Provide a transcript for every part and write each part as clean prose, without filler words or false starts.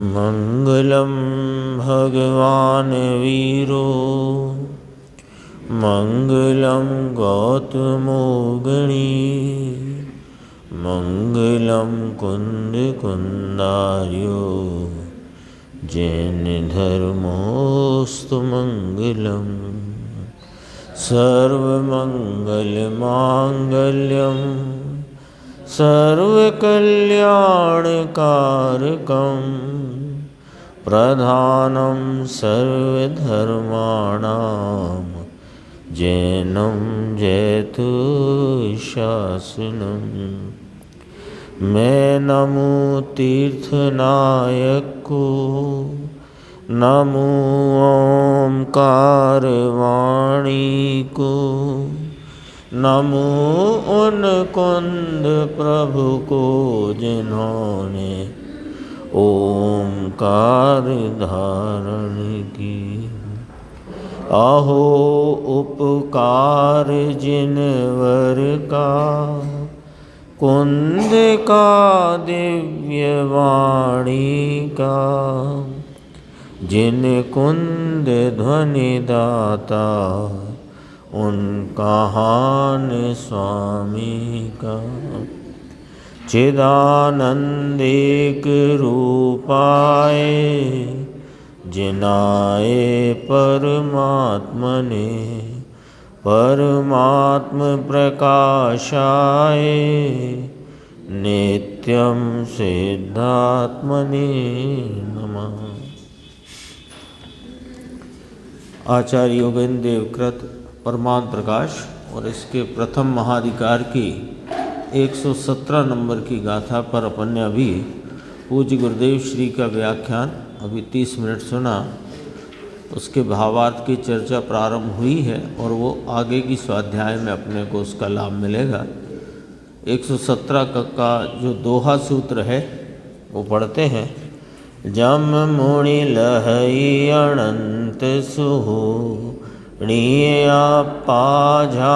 मंगलम भगवान वीरो मंगलम गौतमो गणी मंगलम कुंद कुंदार्यो जैन धर्मोस्तु मंगलम सर्वमंगल मांगल्यम सर्वकल्याणकारकं प्रधानं सर्वधर्माणां जैनं जयतु शासनं। मैं नमो तीर्थनायक को नमो ओंकार वाणी को नमो उन कुंद प्रभु को जिन्होंने ओंकार धारण की। अहो उपकार जिनवर का कुंद का दिव्य वाणी का जिन कुंद ध्वनि दाता उनका हान स्वामी का। चिदानंदेक रूपाए जिनाए परमात्मने परमात्म प्रकाशाए नित्यं सिद्धात्मने नमः। आचार्य योगेंद्र देवकृत परमात्म प्रकाश और इसके प्रथम महाधिकार की 117 नंबर की गाथा पर अपन ने अभी पूज्य गुरुदेव श्री का व्याख्यान अभी 30 मिनट सुना। उसके भावार्थ की चर्चा प्रारंभ हुई है और वो आगे की स्वाध्याय में अपने को उसका लाभ मिलेगा। 117 का जो दोहा सूत्र है वो पढ़ते हैं। जम मुनि लहई अनंत सुहो णीया पाझायन्तु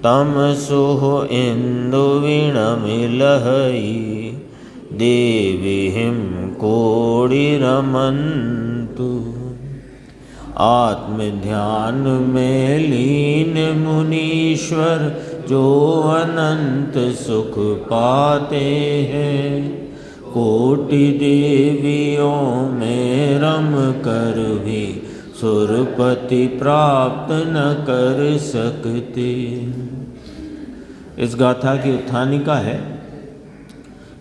तम सुह इंदु वीणमिलहई देवीहिं कोडिरमन्तु। आत्मध्यान में लीन मुनीश्वर जो अनंत सुख पाते हैं कोटि देवियों में रम कर भी सुरपति प्राप्त न कर सकते। इस गाथा की उत्थानिका है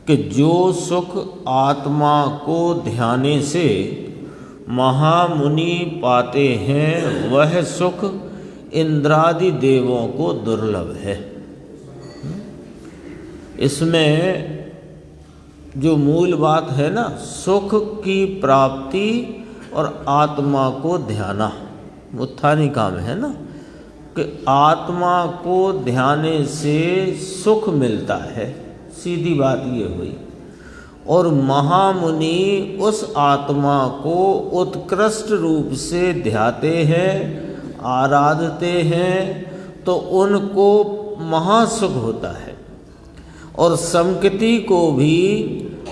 कि जो सुख आत्मा को ध्याने से महामुनि पाते हैं वह सुख इंद्रादि देवों को दुर्लभ है। इसमें जो मूल बात है ना, सुख की प्राप्ति और आत्मा को ध्याना, उत्थानिका में है ना कि आत्मा को ध्याने से सुख मिलता है, सीधी बात ये हुई। और महामुनि उस आत्मा को उत्कृष्ट रूप से ध्याते हैं, आराधते हैं तो उनको महासुख होता है। और संकिति को भी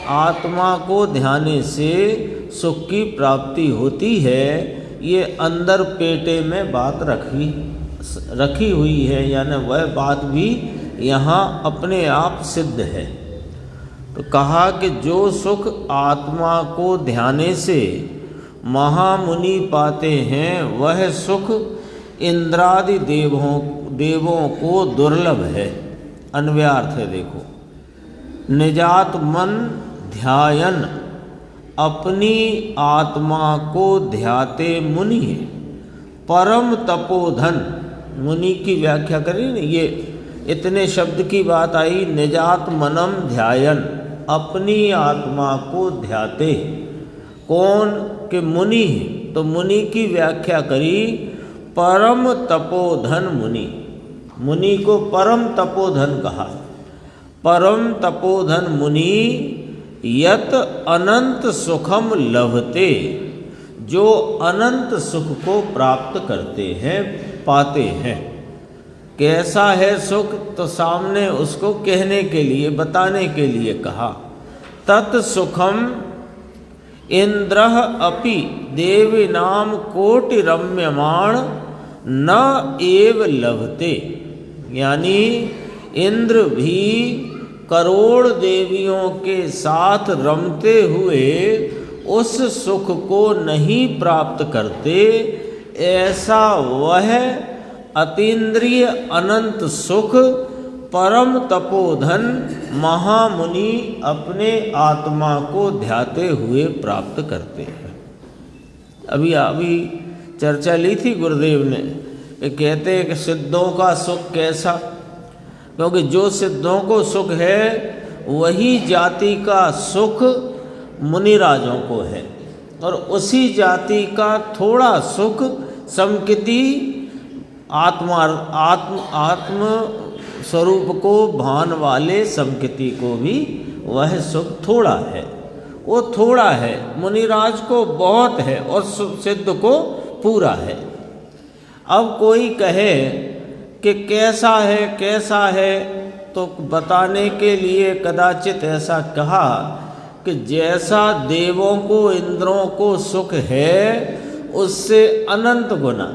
आत्मा को ध्याने से सुख की प्राप्ति होती है। ये अंदर पेटे में बात रखी हुई है, यानी वह बात भी यहाँ अपने आप सिद्ध है। तो कहा कि जो सुख आत्मा को ध्याने से महामुनि पाते हैं वह सुख इंद्रादि देवों को दुर्लभ है। अन्वयार्थ है देखो। निजात मन ध्यायन अपनी आत्मा को ध्याते मुनि परम तपोधन। मुनि की व्याख्या करें ना, ये इतने शब्द की बात आई। निजात मनम ध्यायन अपनी आत्मा को ध्याते कौन के मुनि। तो मुनि की व्याख्या करी परम तपोधन मुनि। मुनि को परम तपोधन कहा। परम तपोधन मुनि यत अनंत सुखम लभते, जो अनंत सुख को प्राप्त करते हैं, पाते हैं। कैसा है सुख, तो सामने उसको कहने के लिए, बताने के लिए कहा। तत्सुखम इंद्रः अपि देवीनाम कोटि रम्यमाण न एव लभते। यानी इंद्र भी करोड़ देवियों के साथ रमते हुए उस सुख को नहीं प्राप्त करते, ऐसा वह अतीन्द्रिय अनंत सुख परम तपोधन महामुनि अपने आत्मा को ध्याते हुए प्राप्त करते हैं। अभी चर्चा ली थी गुरुदेव ने कि कहते हैं कि सिद्धों का सुख कैसा, क्योंकि जो सिद्धों को सुख है वही जाति का सुख मुनिराजों को है, और उसी जाति का थोड़ा सुख समकिति आत्म स्वरूप को भान वाले समकिति को भी वह सुख थोड़ा है। वो थोड़ा है, मुनिराज को बहुत है और सिद्ध को पूरा है। अब कोई कहे कि कैसा है, तो बताने के लिए कदाचित ऐसा कहा कि जैसा देवों को इंद्रों को सुख है उससे अनंत गुना।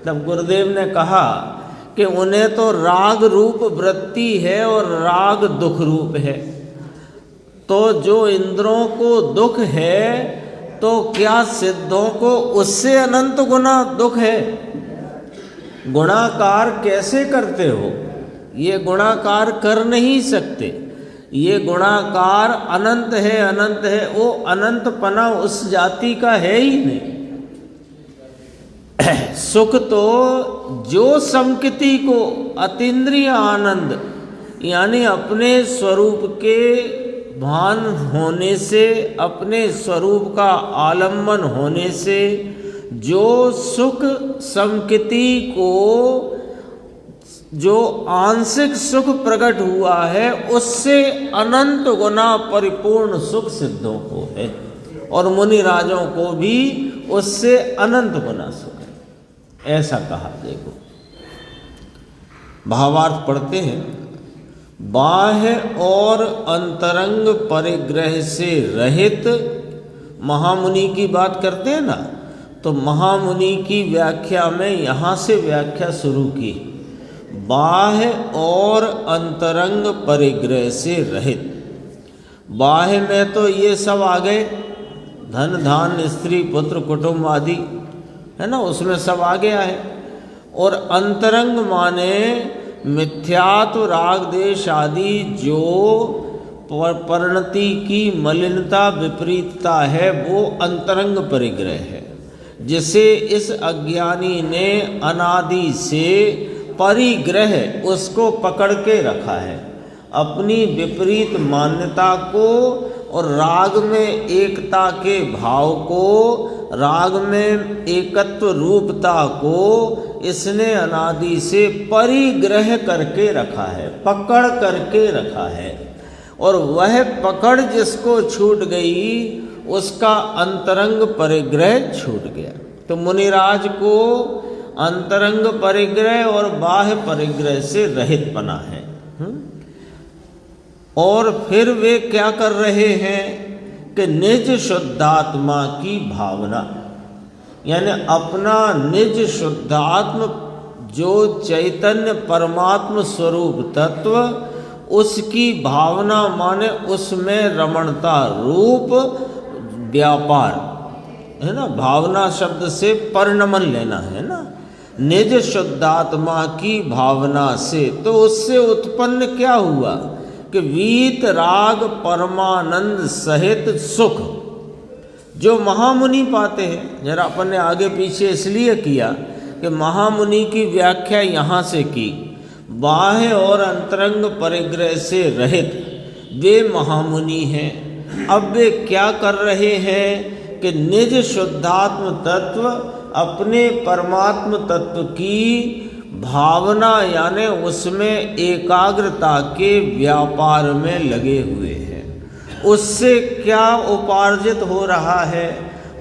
तब गुरुदेव ने कहा कि उन्हें तो राग रूप वृत्ति है और राग दुख रूप है, तो जो इंद्रों को दुख है तो क्या सिद्धों को उससे अनंत गुना दुख है? गुणाकार कैसे करते हो? ये गुणाकार कर नहीं सकते। ये गुणाकार अनंत है, वो अनंतपना उस जाति का है ही नहीं। सुख तो जो समकिति को अतीन्द्रिय आनंद यानी अपने स्वरूप के भान होने से, अपने स्वरूप का आलम्बन होने से जो सुख समकिति को जो आंशिक सुख प्रकट हुआ है उससे अनंत गुना परिपूर्ण सुख सिद्धों को है, और मुनिराजों को भी उससे अनंत गुना सुख है। ऐसा कहा। देखो भावार्थ पढ़ते हैं। बाह्य और अंतरंग परिग्रह से रहित महामुनि की बात करते हैं ना, तो महामुनि की व्याख्या में यहाँ से व्याख्या शुरू की। बाह्य और अंतरंग परिग्रह से रहित। बाह्य में तो ये सब आ गए, धन धान स्त्री पुत्र कुटुंब आदि है ना, उसमें सब आ गया है। और अंतरंग माने मिथ्यात्व राग देश आदि जो परिणति की मलिनता विपरीतता है वो अंतरंग परिग्रह है, जिसे इस अज्ञानी ने अनादि से परिग्रह उसको पकड़ के रखा है, अपनी विपरीत मान्यता को और राग में एकता के भाव को, राग में एकत्व रूपता को इसने अनादि से परिग्रह करके रखा है, पकड़ करके रखा है। और वह पकड़ जिसको छूट गई उसका अंतरंग परिग्रह छूट गया। तो मुनिराज को अंतरंग परिग्रह और बाह्य परिग्रह से रहित बना है। और फिर वे क्या कर रहे हैं कि निज शुद्धात्मा की भावना, यानी अपना निज शुद्धात्म जो चैतन्य परमात्म स्वरूप तत्व, उसकी भावना माने उसमें रमणता रूप व्यापार है ना। भावना शब्द से परिणमन लेना है ना, निज शुद्धात्मा की भावना से। तो उससे उत्पन्न क्या हुआ कि वीत राग परमानंद सहित सुख जो महामुनि पाते हैं। जरा अपन ने आगे पीछे इसलिए किया कि महामुनि की व्याख्या यहाँ से की, बाह्य और अंतरंग परिग्रह से रहित वे महामुनि हैं। अब वे क्या कर रहे हैं कि निज शुद्धात्म तत्व, अपने परमात्म तत्व की भावना यानी उसमें एकाग्रता के व्यापार में लगे हुए हैं। उससे क्या उपार्जित हो रहा है,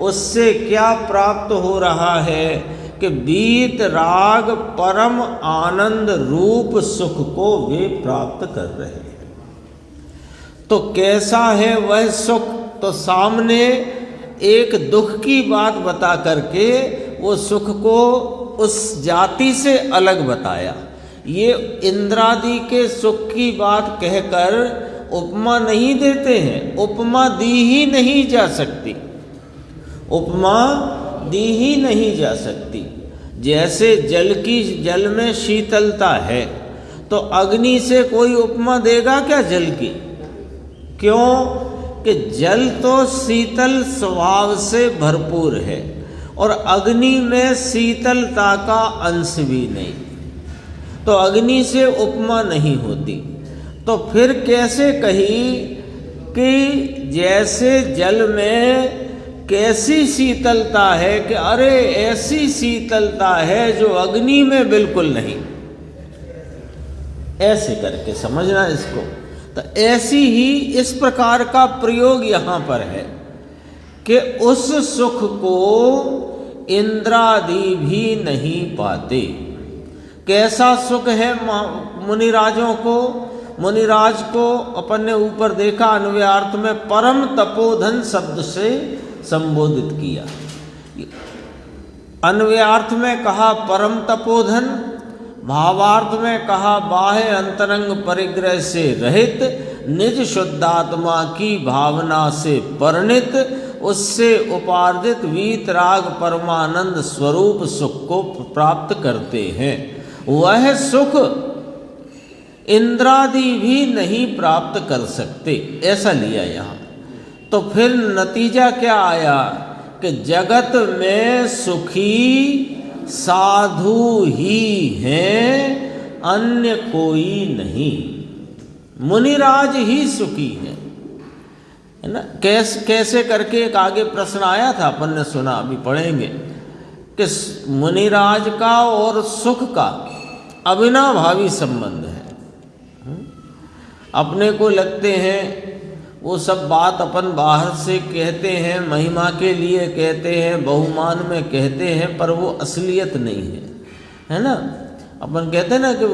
उससे क्या प्राप्त हो रहा है कि वीत राग परम आनंद रूप सुख को वे प्राप्त कर रहे हैं। तो कैसा है वह सुख, तो सामने एक दुख की बात बता करके वो सुख को उस जाति से अलग बताया। ये इंद्रादि के सुख की बात कहकर उपमा नहीं देते हैं, उपमा दी ही नहीं जा सकती, उपमा दी ही नहीं जा सकती। जैसे जल में शीतलता है, तो अग्नि से कोई उपमा देगा क्या जल की? क्यों कि जल तो शीतल स्वभाव से भरपूर है और अग्नि में शीतलता का अंश भी नहीं, तो अग्नि से उपमा नहीं होती। तो फिर कैसे कही कि जैसे जल में कैसी शीतलता है कि अरे ऐसी शीतलता है जो अग्नि में बिल्कुल नहीं, ऐसे करके समझना इसको। तो ऐसी ही इस प्रकार का प्रयोग यहाँ पर है कि उस सुख को इंद्रादि भी नहीं पाते। कैसा सुख है मुनिराजों को? मुनिराज को अपन ने ऊपर देखा अन्वयार्थ में परम तपोधन शब्द से संबोधित किया। अन्वयार्थ में कहा परम तपोधन, भावार्थ में कहा बाह्य अंतरंग परिग्रह से रहित, निज शुद्धात्मा की भावना से परिणित, उससे उपार्जित वीतराग परमानंद स्वरूप सुख को प्राप्त करते हैं। वह सुख इंद्रादि भी नहीं प्राप्त कर सकते, ऐसा लिया यहाँ। तो फिर नतीजा क्या आया कि जगत में सुखी साधु ही हैं, अन्य कोई नहीं। मुनिराज ही सुखी है ना। कैसे करके एक आगे प्रश्न आया था, अपन ने सुना, अभी पढ़ेंगे कि मुनिराज का और सुख का अविनाभावी संबंध है। अपने को लगते हैं वो सब बात अपन बाहर से कहते हैं, महिमा के लिए कहते हैं, बहुमान में कहते हैं, पर वो असलियत नहीं है ना। अपन कहते हैं ना कि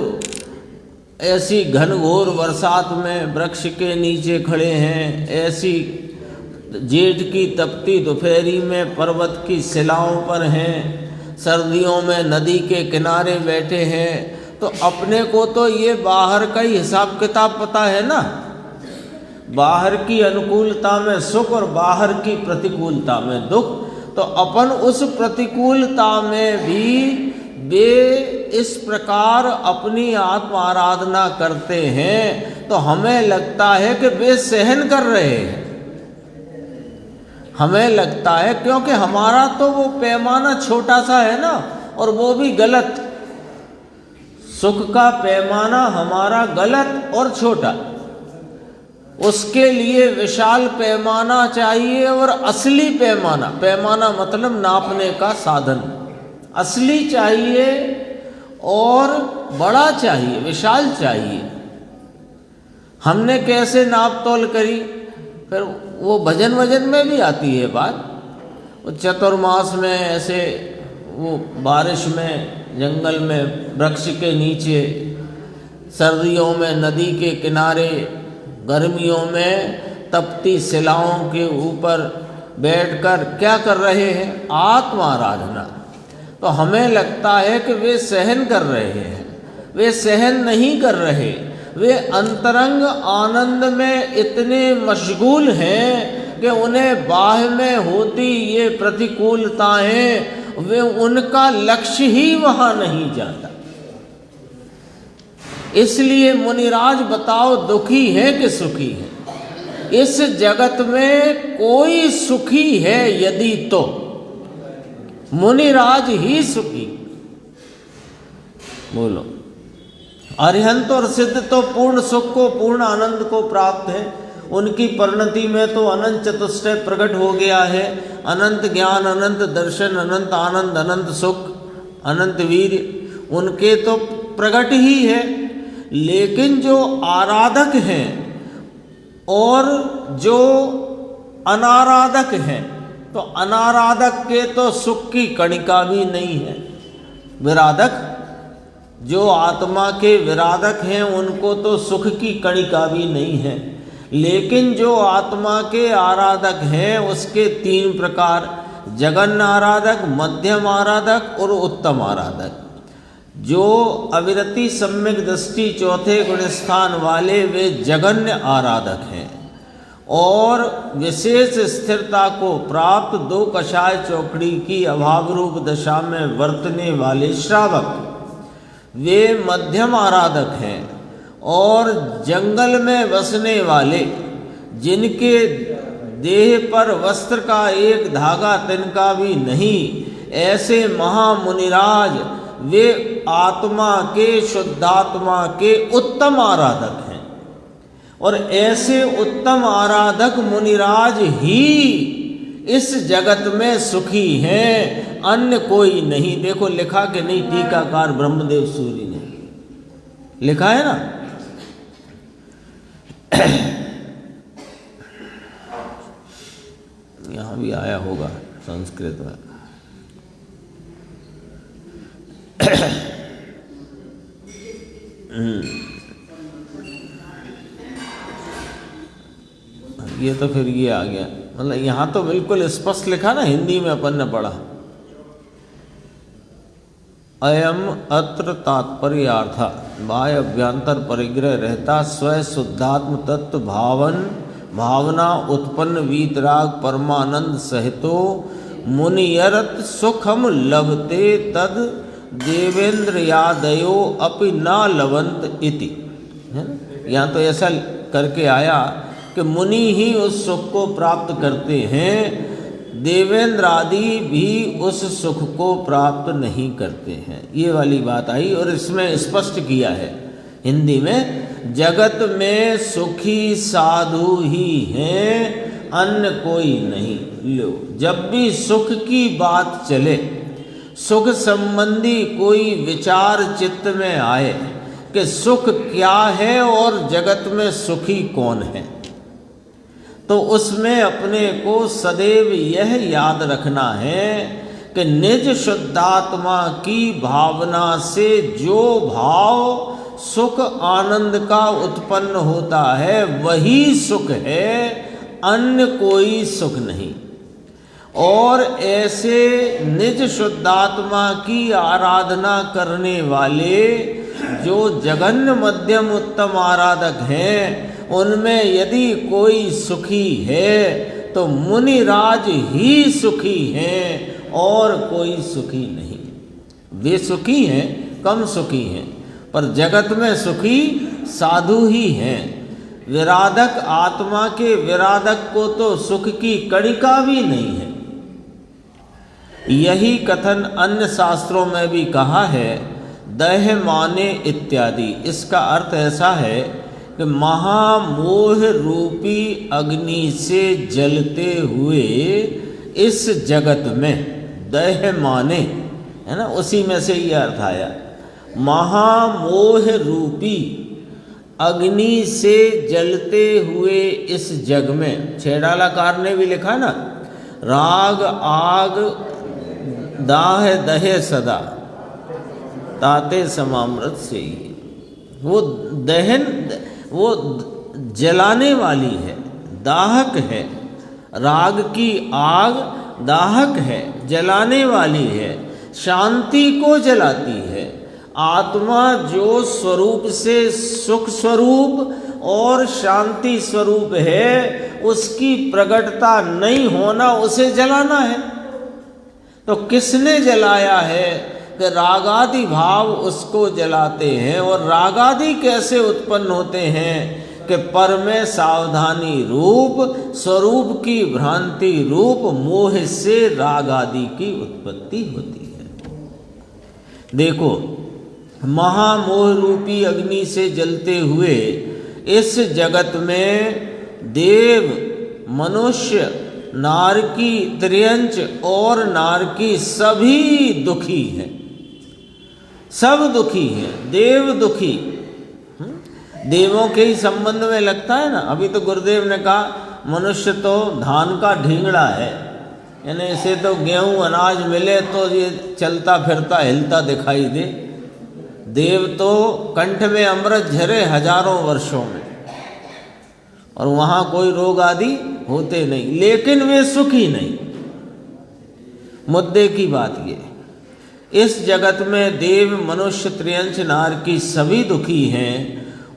ऐसी घनघोर बरसात में वृक्ष के नीचे खड़े हैं, ऐसी जेठ की तपती दोपहरी में पर्वत की शिलाओं पर हैं, सर्दियों में नदी के किनारे बैठे हैं। तो अपने को तो ये बाहर का ही हिसाब किताब पता है ना, बाहर की अनुकूलता में सुख और बाहर की प्रतिकूलता में दुख। तो अपन उस प्रतिकूलता में भी वे इस प्रकार अपनी आत्म आराधना करते हैं, तो हमें लगता है कि वे सहन कर रहे हैं। हमें लगता है क्योंकि हमारा तो वो पैमाना छोटा सा है ना, और वो भी गलत। सुख का पैमाना हमारा गलत और छोटा, उसके लिए विशाल पैमाना चाहिए और असली पैमाना, पैमाना मतलब नापने का साधन, असली चाहिए और बड़ा चाहिए, विशाल चाहिए। हमने कैसे नाप तोल करी? फिर वो भजन वजन में भी आती है बात। वो चतुर्मास में ऐसे वो बारिश में जंगल में वृक्ष के नीचे, सर्दियों में नदी के किनारे, गर्मियों में तपती शिलाओं के ऊपर बैठकर क्या कर रहे हैं? आत्म आराधना। तो हमें लगता है कि वे सहन कर रहे हैं, वे सहन नहीं कर रहे। वे अंतरंग आनंद में इतने मशगूल हैं कि उन्हें बाह्य में होती ये प्रतिकूलताएं, वे उनका लक्ष्य ही वहाँ नहीं जाता। इसलिए मुनिराज बताओ दुखी है कि सुखी है? इस जगत में कोई सुखी है यदि तो मुनिराज ही सुखी। बोलो, अरिहंत और सिद्ध तो पूर्ण सुख को, पूर्ण आनंद को प्राप्त है। उनकी परिणति में तो अनंत चतुष्टय प्रकट हो गया है। अनंत ज्ञान, अनंत दर्शन, अनंत आनंद, अनंत सुख, अनंत वीर उनके तो प्रकट ही है। लेकिन जो आराधक हैं और जो अनाराधक हैं, तो अनाराधक के तो सुख की कणिका भी नहीं है। विराधक, जो आत्मा के विराधक हैं, उनको तो सुख की कणिका भी नहीं है। लेकिन जो आत्मा के आराधक हैं उसके 3 प्रकार, जगन आराधक, मध्यम आराधक और उत्तम आराधक। जो अविरति सम्यक दृष्टि चौथे गुण स्थान वाले वे जगन्य आराधक हैं, और विशेष स्थिरता को प्राप्त 2 कषाय चौकड़ी की अभाव रूप दशा में वर्तने वाले श्रावक वे मध्यम आराधक हैं। और जंगल में बसने वाले जिनके देह पर वस्त्र का एक धागा तिनका भी नहीं, ऐसे महामुनिराज वे आत्मा के, शुद्धात्मा के उत्तम आराधक हैं। और ऐसे उत्तम आराधक मुनिराज ही इस जगत में सुखी हैं, अन्य कोई नहीं। देखो लिखा कि नहीं, टीकाकार ब्रह्मदेव सूरी ने लिखा है ना। यहाँ भी आया होगा संस्कृत में। ये तो फिर ये आ गया, मतलब यहाँ तो बिल्कुल स्पष्ट लिखा ना, हिंदी में अपन ने पढ़ा। अयम अत्र तात्पर्यार्थ बाह्य अभ्यंतर परिग्रह रहता स्वयं शुद्धात्म तत्व भावना उत्पन्न वीतराग परमानंद सहितो मुनियरत सुखम लभते तद देवेंद्र यादयो अपि न लवंत इति। है ना, यहाँ तो ऐसा करके आया कि मुनि ही उस सुख को प्राप्त करते हैं, देवेंद्र आदि भी उस सुख को प्राप्त नहीं करते हैं। ये वाली बात आई, और इसमें स्पष्ट किया है हिंदी में, जगत में सुखी साधु ही हैं, अन्य कोई नहीं। लो, जब भी सुख की बात चले, सुख संबंधी कोई विचार चित्त में आए कि सुख क्या है और जगत में सुखी कौन है, तो उसमें अपने को सदैव यह याद रखना है कि निज शुद्धात्मा की भावना से जो भाव सुख आनंद का उत्पन्न होता है वही सुख है, अन्य कोई सुख नहीं। और ऐसे निज शुद्धात्मा की आराधना करने वाले जो जगन्य मध्यम उत्तम आराधक हैं, उनमें यदि कोई सुखी है तो मुनिराज ही सुखी हैं और कोई सुखी नहीं। वे सुखी हैं, कम सुखी हैं, पर जगत में सुखी साधु ही हैं। विराधक आत्मा के विराधक को तो सुख की कणिका भी नहीं है। यही कथन अन्य शास्त्रों में भी कहा है, दह माने इत्यादि। इसका अर्थ ऐसा है कि महामोह रूपी अग्नि से जलते हुए इस जगत में, दह माने है ना, उसी में से ये अर्थ आया, महामोह रूपी अग्नि से जलते हुए इस जग में। छेड़ालाकार ने भी लिखा ना, राग आग दाह दहे सदा ताते समामृत से ही। वो दहन, वो जलाने वाली है, दाहक है। राग की आग दाहक है, जलाने वाली है, शांति को जलाती है। आत्मा जो स्वरूप से सुख स्वरूप और शांति स्वरूप है, उसकी प्रकटता नहीं होना उसे जलाना है। तो किसने जलाया है कि रागादि भाव उसको जलाते हैं। और रागादि कैसे उत्पन्न होते हैं कि पर में सावधानी रूप स्वरूप की भ्रांति रूप मोह से रागादि की उत्पत्ति होती है। देखो, महामोह रूपी अग्नि से जलते हुए इस जगत में देव, मनुष्य, नारकी, त्रियंच और नारकी सभी दुखी हैं, सब दुखी हैं। देव दुखी, देवों के ही संबंध में लगता है ना। अभी तो गुरुदेव ने कहा मनुष्य तो धान का ढींगड़ा है, यानी इसे तो गेहूं अनाज मिले तो ये चलता फिरता हिलता दिखाई दे। देव तो कंठ में अमृत झरे हजारों वर्षों में। और वहाँ कोई रोग आदि होते नहीं, लेकिन वे सुखी नहीं। मुद्दे की बात ये, इस जगत में देव मनुष्य त्रियंच नार की सभी दुखी हैं,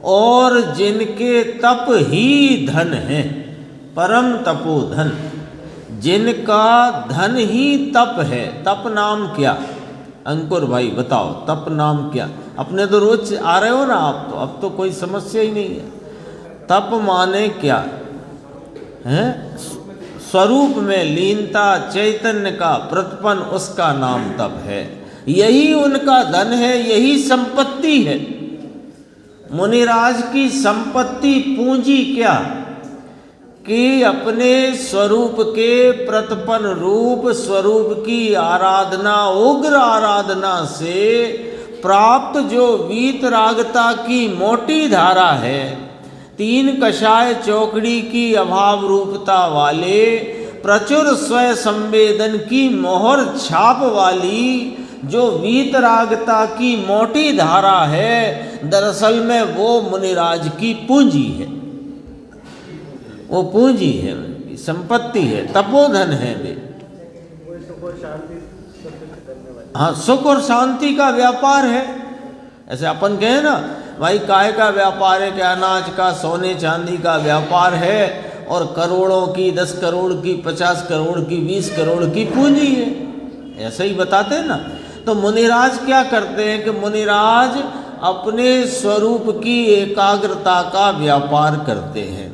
और जिनके तप ही धन है, परम तपोधन, जिनका धन ही तप है। तप नाम क्या? अंकुर भाई बताओ, तप नाम क्या? अपने तो रोज आ रहे हो ना आप, तो अब तो कोई समस्या ही नहीं है। तप माने क्या है? स्वरूप में लीनता, चैतन्य का प्रतिपन्न, उसका नाम तप है। यही उनका धन है, यही संपत्ति है। मुनिराज की संपत्ति पूंजी क्या? कि अपने स्वरूप के प्रतिपन्न रूप स्वरूप की आराधना, उग्र आराधना से प्राप्त जो वीतरागता की मोटी धारा है, तीन कषाय चौकड़ी की अभाव रूपता वाले प्रचुर स्वय संवेदन की मोहर छाप वाली जो वीतरागता की मोटी धारा है, दरअसल में वो मुनिराज की पूंजी है, वो पूंजी है, संपत्ति है, तपोधन है वे। हाँ, सुख और शांति का व्यापार है। ऐसे अपन कहें ना भाई, काय का व्यापार है? क्या अनाज का, सोने चांदी का व्यापार है, और करोड़ों की, 10 करोड़ की, 50 करोड़ की, 20 करोड़ की पूंजी है। ऐसे ही बताते हैं ना। तो मुनिराज क्या करते हैं कि मुनिराज अपने स्वरूप की एकाग्रता का व्यापार करते हैं,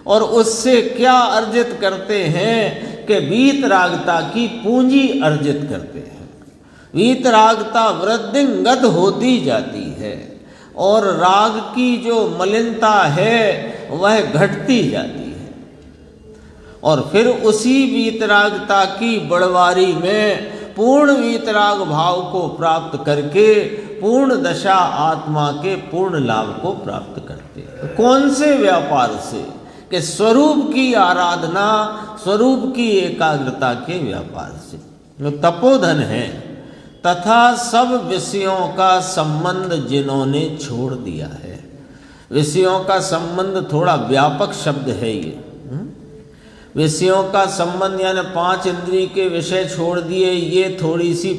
और उससे क्या अर्जित करते हैं कि वीतरागता की पूंजी अर्जित करते हैं। वीतरागता वृद्धिंगत होती जाती है, और राग की जो मलिनता है वह घटती जाती है, और फिर उसी वीतरागता की बढ़वारी में पूर्ण वीतराग भाव को प्राप्त करके पूर्ण दशा आत्मा के पूर्ण लाभ को प्राप्त करते हैं। कौन से व्यापार से? कि स्वरूप की आराधना, स्वरूप की एकाग्रता के व्यापार से। जो तपोधन है तथा सब विषयों का संबंध जिन्होंने छोड़ दिया है। विषयों का संबंध थोड़ा व्यापक शब्द है ये। विषयों का संबंध यानी 5 इंद्रिय के विषय छोड़ दिए, ये थोड़ी सी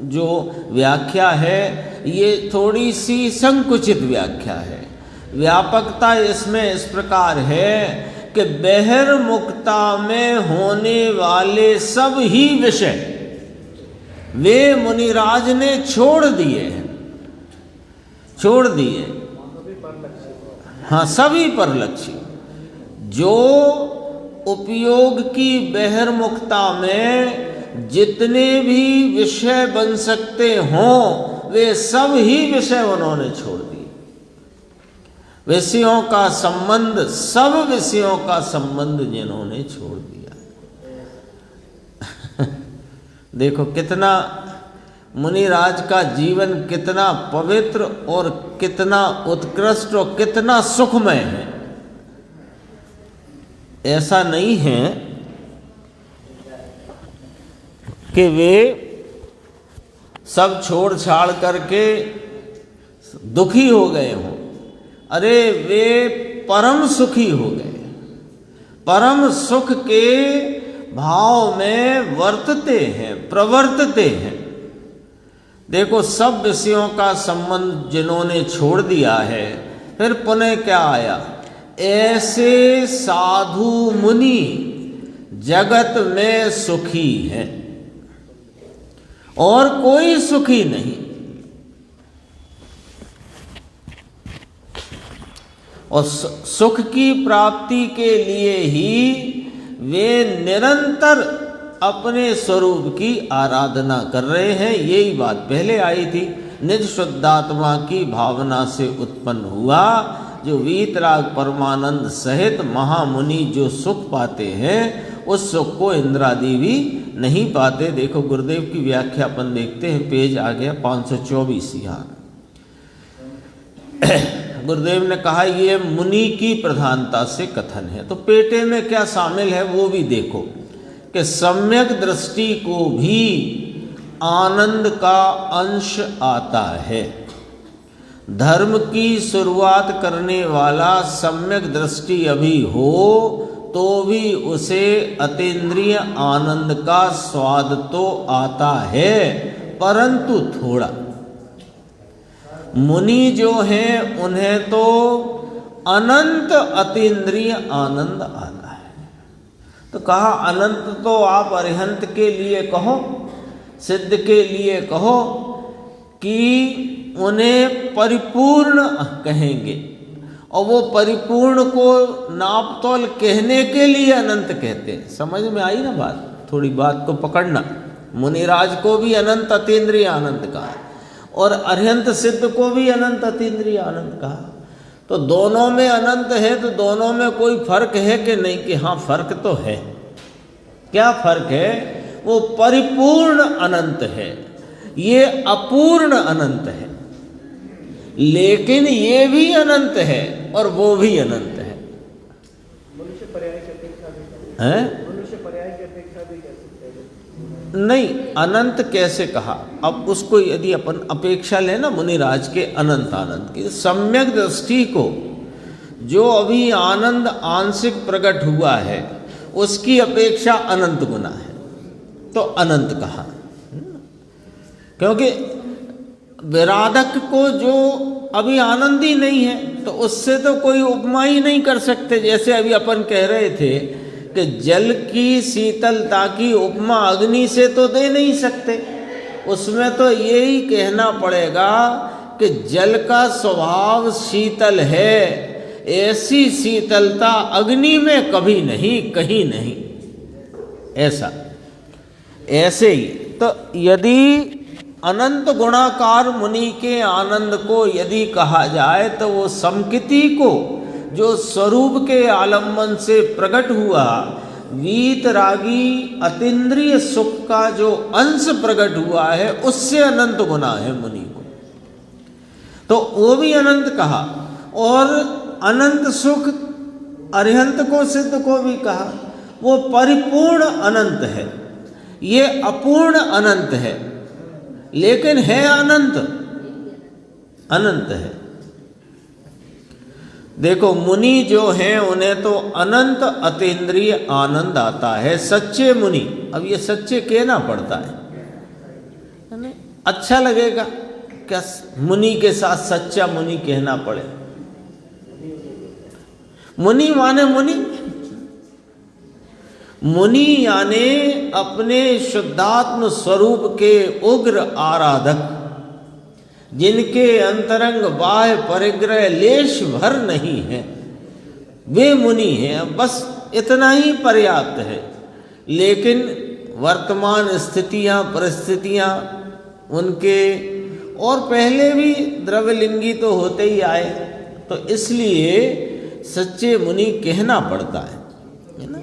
जो व्याख्या है, ये थोड़ी सी संकुचित व्याख्या है। व्यापकता इसमें इस प्रकार है कि बहिर्मुखता में होने वाले सब ही विषय वे मुनिराज ने छोड़ दिए हैं, छोड़ दिए। हाँ, सभी परलक्षी। जो उपयोग की बहिर्मुखता में जितने भी विषय बन सकते हों, वे सब ही विषय उन्होंने छोड़ दिए। विषयों का संबंध, सब विषयों का संबंध जिन्होंने छोड़ दिया। देखो कितना मुनिराज का जीवन कितना पवित्र और कितना उत्कृष्ट और कितना सुखमय है। ऐसा नहीं है कि वे सब छोड़ छाड़ करके दुखी हो गए हों। अरे वे परम सुखी हो गए, परम सुख के भाव में वर्तते हैं, प्रवर्तते हैं। देखो, सब विषयों का संबंध जिन्होंने छोड़ दिया है, फिर पुनः क्या आया? ऐसे साधु मुनि जगत में सुखी हैं, और कोई सुखी नहीं। और सुख की प्राप्ति के लिए ही वे निरंतर अपने स्वरूप की आराधना कर रहे हैं। यही बात पहले आई थी। निज शुद्धात्मा की भावना से उत्पन्न हुआ जो वीतराग परमानंद सहित महामुनि जो सुख पाते हैं, उस सुख को इंद्रादि भी नहीं पाते। देखो गुरुदेव की व्याख्या अपन देखते हैं, पेज आ गया 524 यहाँ। गुरुदेव ने कहा ये मुनि की प्रधानता से कथन है। तो पेटे में क्या शामिल है वो भी देखो कि सम्यक दृष्टि को भी आनंद का अंश आता है। धर्म की शुरुआत करने वाला सम्यक दृष्टि अभी हो तो भी उसे अतीन्द्रिय आनंद का स्वाद तो आता है, परंतु थोड़ा। मुनि जो हैं उन्हें तो अनंत अतीन्द्रिय आनंद आता है। तो कहा अनंत तो आप अरिहंत के लिए कहो, सिद्ध के लिए कहो कि उन्हें परिपूर्ण कहेंगे, और वो परिपूर्ण को नाप तोल कहने के लिए अनंत कहते हैं। समझ में आई ना बात? थोड़ी बात को पकड़ना। मुनिराज को भी अनंत अतीन्द्रिय आनंद कहा और अरिहंत सिद्ध को भी अनंत अतीन्द्रिय आनंद कहा। तो दोनों में अनंत है, तो दोनों में कोई फर्क है कि नहीं? कि हाँ, फर्क तो है। क्या फर्क है? वो परिपूर्ण अनंत है, ये अपूर्ण अनंत है। लेकिन ये भी अनंत है और वो भी अनंत है। मनुष्य पर्याय की अपेक्षा भी हैं? मनुष्य पर्याय की अपेक्षा भी कह सकते हैं। नहीं, अनंत कैसे कहा? अब उसको यदि अपन अपेक्षा लें ना मुनिराज के अनंत आनंद की, सम्यक दृष्टि को जो अभी आनंद आंशिक प्रकट हुआ है उसकी अपेक्षा अनंत गुना है, तो अनंत कहा। क्योंकि विराधक को जो अभी आनंद ही नहीं है तो उससे तो कोई उपमा ही नहीं कर सकते। जैसे अभी अपन कह रहे थे कि जल की शीतलता की उपमा अग्नि से तो दे नहीं सकते, उसमें तो यही कहना पड़ेगा कि जल का स्वभाव शीतल है, ऐसी शीतलता अग्नि में कभी नहीं, कहीं नहीं। ऐसा ऐसे ही तो यदि अनंत गुणाकार मुनि के आनंद को यदि कहा जाए तो वो समकिति को जो स्वरूप के आलम्बन से प्रकट हुआ, वीतरागी अतीन्द्रिय सुख का जो अंश प्रकट हुआ है, उससे अनंत गुना है मुनि को, तो वो भी अनंत कहा। और अनंत सुख अरिहंत को सिद्ध को भी कहा, वो परिपूर्ण अनंत है, ये अपूर्ण अनंत है, लेकिन है अनंत, अनंत है। देखो मुनि जो हैं उन्हें तो अनंत अतीन्द्रिय आनंद आता है, सच्चे मुनि। अब ये सच्चे कहना पड़ता है, अच्छा लगेगा क्या मुनि के साथ सच्चा मुनि कहना पड़े? मुनि माने मुनि, मुनि यानी अपने शुद्धात्म स्वरूप के उग्र आराधक, जिनके अंतरंग बाह्य परिग्रह लेश भर नहीं है, वे मुनि हैं। बस इतना ही पर्याप्त है। लेकिन वर्तमान स्थितियां परिस्थितियां उनके और पहले भी द्रव्यलिंगी तो होते ही आए, तो इसलिए सच्चे मुनि कहना पड़ता है ना।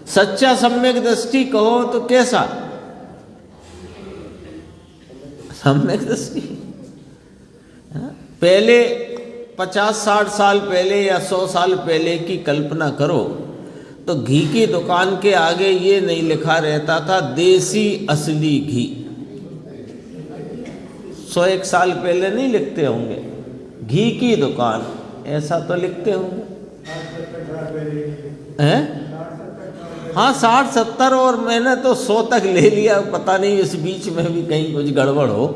सच्चा सम्यक दृष्टि कहो तो कैसा? सम्यक दृष्टि पहले 50-60 साल पहले या 100 साल पहले की कल्पना करो तो घी की दुकान के आगे ये नहीं लिखा रहता था देसी असली घी। 101 साल पहले नहीं लिखते होंगे घी की दुकान, ऐसा तो लिखते होंगे हैं? हाँ 60-70, और मैंने तो 100 तक ले लिया, पता नहीं इस बीच में भी कहीं कुछ गड़बड़ हो।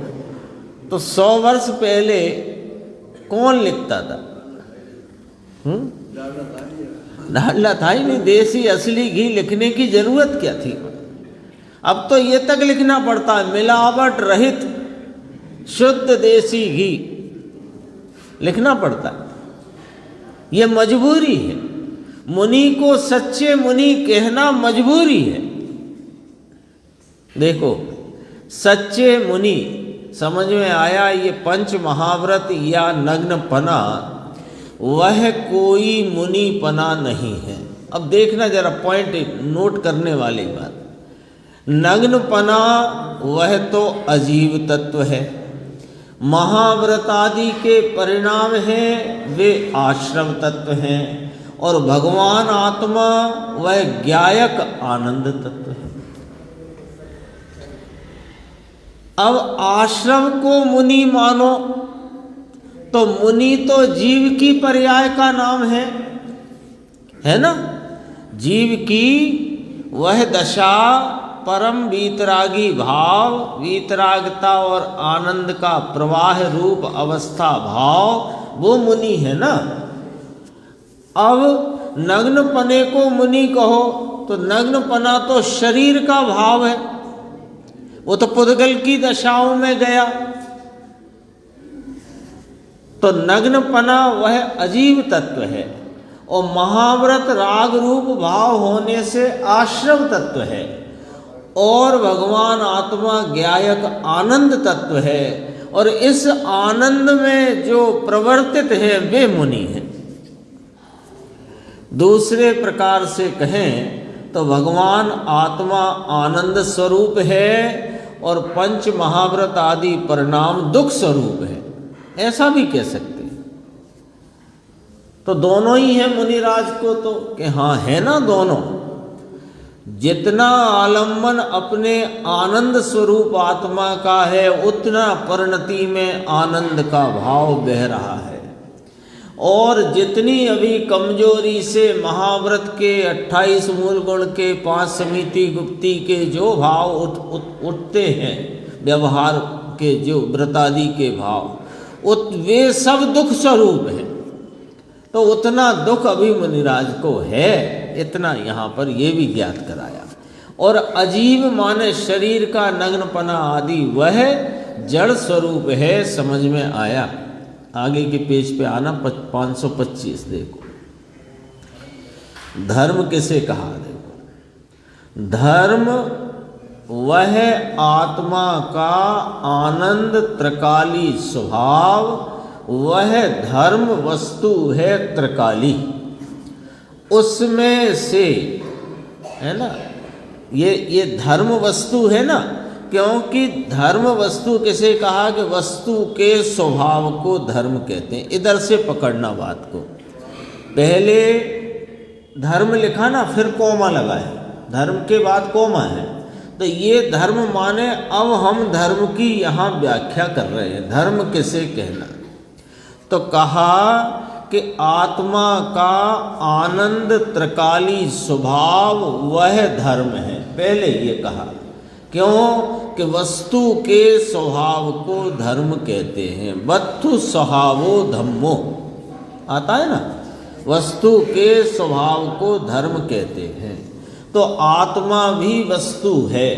तो 100 वर्ष पहले कौन लिखता था? डालडा था ही नहीं, देसी असली घी लिखने की जरूरत क्या थी? अब तो ये तक लिखना पड़ता है मिलावट रहित शुद्ध देसी घी, लिखना पड़ता है, ये मजबूरी है। मुनि को सच्चे मुनि कहना मजबूरी है। देखो सच्चे मुनि समझ में आया, ये पंच महाव्रत या नग्नपना वह कोई मुनिपना नहीं है। अब देखना जरा, पॉइंट नोट करने वाली बात, नग्नपना वह तो अजीव तत्व है, महाव्रत आदि के परिणाम हैं वे आश्रम तत्व हैं, और भगवान आत्मा वह ज्ञायक आनंद तत्व है। अब आश्रम को मुनि मानो तो मुनि तो जीव की पर्याय का नाम है ना। जीव की वह दशा परम वीतरागी भाव, वीतरागता और आनंद का प्रवाह रूप अवस्था भाव, वो मुनि है ना। अब नग्नपने को मुनि कहो तो नग्नपना तो शरीर का भाव है, वो तो पुद्गल की दशाओं में गया। तो नग्नपना वह अजीव तत्व है और महाव्रत राग रूप भाव होने से आश्रव तत्व है और भगवान आत्मा ज्ञायक आनंद तत्व है और इस आनंद में जो प्रवर्तित है वे मुनि हैं। दूसरे प्रकार से कहें तो भगवान आत्मा आनंद स्वरूप है और पंच महाव्रत आदि परिणाम दुख स्वरूप है, ऐसा भी कह सकते हैं। तो दोनों ही है मुनिराज को तो कि हाँ है ना दोनों। जितना आलम्बन अपने आनंद स्वरूप आत्मा का है उतना परिणति में आनंद का भाव बह रहा है और जितनी अभी कमजोरी से महाव्रत के 28 मूल गुण के 5 समिति गुप्ती के जो भाव उठते हैं, व्यवहार के जो व्रतादि के भाव वे सब दुख स्वरूप हैं। तो उतना दुख अभी मुनिराज को है, इतना यहाँ पर ये भी ज्ञात कराया। और अजीब माने शरीर का नग्नपना आदि वह जड़ स्वरूप है, समझ में आया। आगे के पेज पे आना 525 देखो। धर्म किसे कहा देखो। धर्म वह आत्मा का आनंद त्रकाली स्वभाव, वह धर्म वस्तु है त्रकाली, उसमें से है ना। ये धर्म वस्तु है ना, क्योंकि धर्म वस्तु किसे कहा कि वस्तु के स्वभाव को धर्म कहते हैं। इधर से पकड़ना बात को, पहले धर्म लिखा ना फिर कोमा लगाए, धर्म के बाद कोमा है। तो ये धर्म माने अब हम धर्म की यहाँ व्याख्या कर रहे हैं। धर्म किसे कहना, तो कहा कि आत्मा का आनंद त्रकाली स्वभाव वह धर्म है। पहले ये कहा, क्यों कि वस्तु के स्वभाव को धर्म कहते हैं। वस्तु स्वभावो धम्मो आता है ना, वस्तु के स्वभाव को धर्म कहते हैं। तो आत्मा भी वस्तु है,